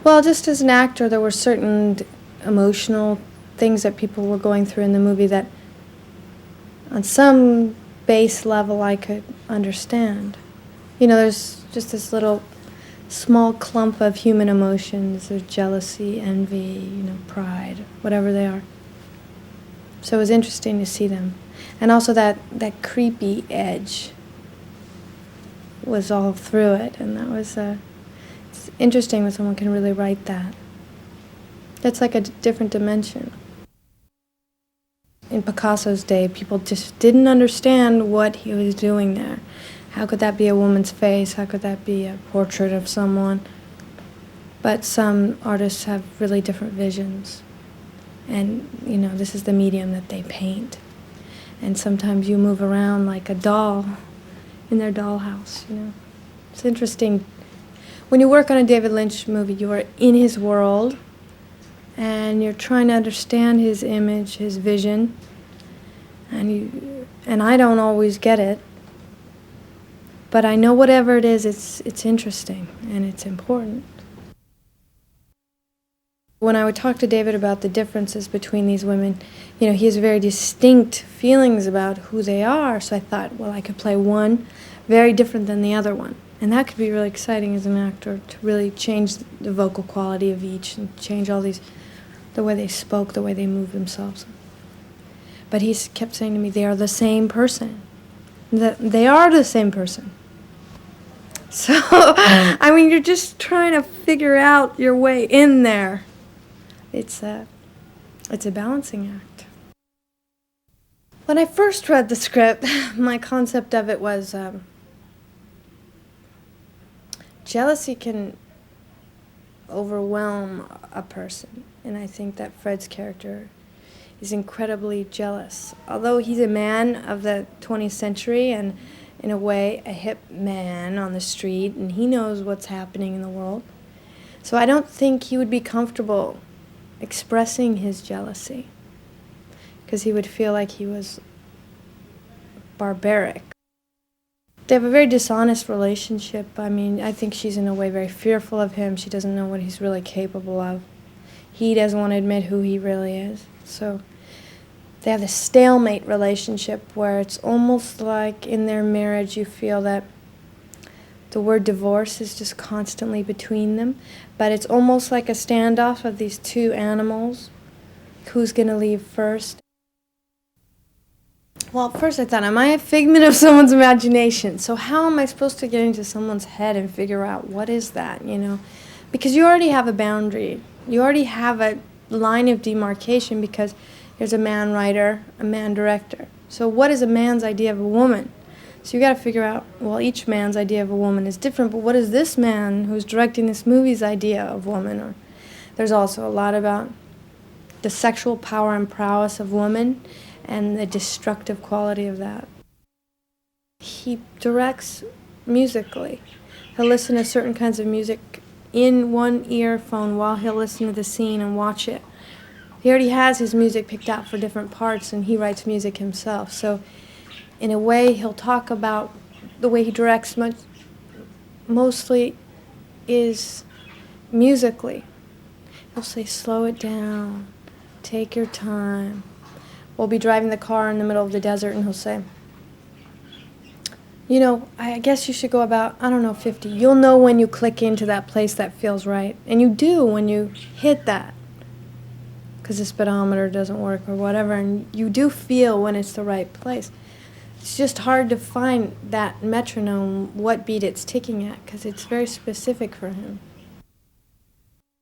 Well, just as an actor, there were certain emotional things that people were going through in the movie that, on some base level, I could understand. You know, there's just this little small clump of human emotions. There's jealousy, envy, you know, pride, whatever they are. So it was interesting to see them. And also that creepy edge was all through it, and that was it's interesting when someone can really write that. That's like a different dimension. In Picasso's day, people just didn't understand what he was doing there. How could that be a woman's face? How could that be a portrait of someone? But some artists have really different visions. And, you know, this is the medium that they paint. And sometimes you move around like a doll in their dollhouse, you know. It's interesting. When you work on a David Lynch movie, you are in his world, and you're trying to understand his image, his vision, and I don't always get it, but I know whatever it is, it's interesting and it's important. When I would talk to David about the differences between these women, you know, he has very distinct feelings about who they are, so I thought, well, I could play one very different than the other one. And that could be really exciting as an actor, to really change the vocal quality of each and change all these, the way they spoke, the way they moved themselves. But he kept saying to me, they are the same person. They are the same person. So, I mean, you're just trying to figure out your way in there. It's a balancing act. When I first read the script, my concept of it was jealousy can overwhelm a person, and I think that Fred's character is incredibly jealous. Although he's a man of the 20th century and, in a way, a hip man on the street, and he knows what's happening in the world. So I don't think he would be comfortable expressing his jealousy, because he would feel like he was barbaric. They have a very dishonest relationship. I mean, I think she's in a way very fearful of him. She doesn't know what he's really capable of. He doesn't want to admit who he really is. So they have this stalemate relationship where it's almost like in their marriage you feel that the word divorce is just constantly between them. But it's almost like a standoff of these two animals. Who's going to leave first? Well, at first I thought, am I a figment of someone's imagination? So how am I supposed to get into someone's head and figure out what is that, you know? Because you already have a boundary. You already have a line of demarcation because there's a man writer, a man director. So what is a man's idea of a woman? So you got to figure out, well, each man's idea of a woman is different, but what is this man who's directing this movie's idea of woman? Or there's also a lot about the sexual power and prowess of woman and the destructive quality of that. He directs musically. He'll listen to certain kinds of music in one earphone while he'll listen to the scene and watch it. He already has his music picked out for different parts, and he writes music himself. So in a way, he'll talk about the way he directs mostly is musically. He'll say, slow it down, take your time. We'll be driving the car in the middle of the desert, and he'll say, you know, I guess you should go about, 50. You'll know when you click into that place that feels right. And you do when you hit that, because the speedometer doesn't work or whatever, and you do feel when it's the right place. It's just hard to find that metronome, what beat it's ticking at, because it's very specific for him.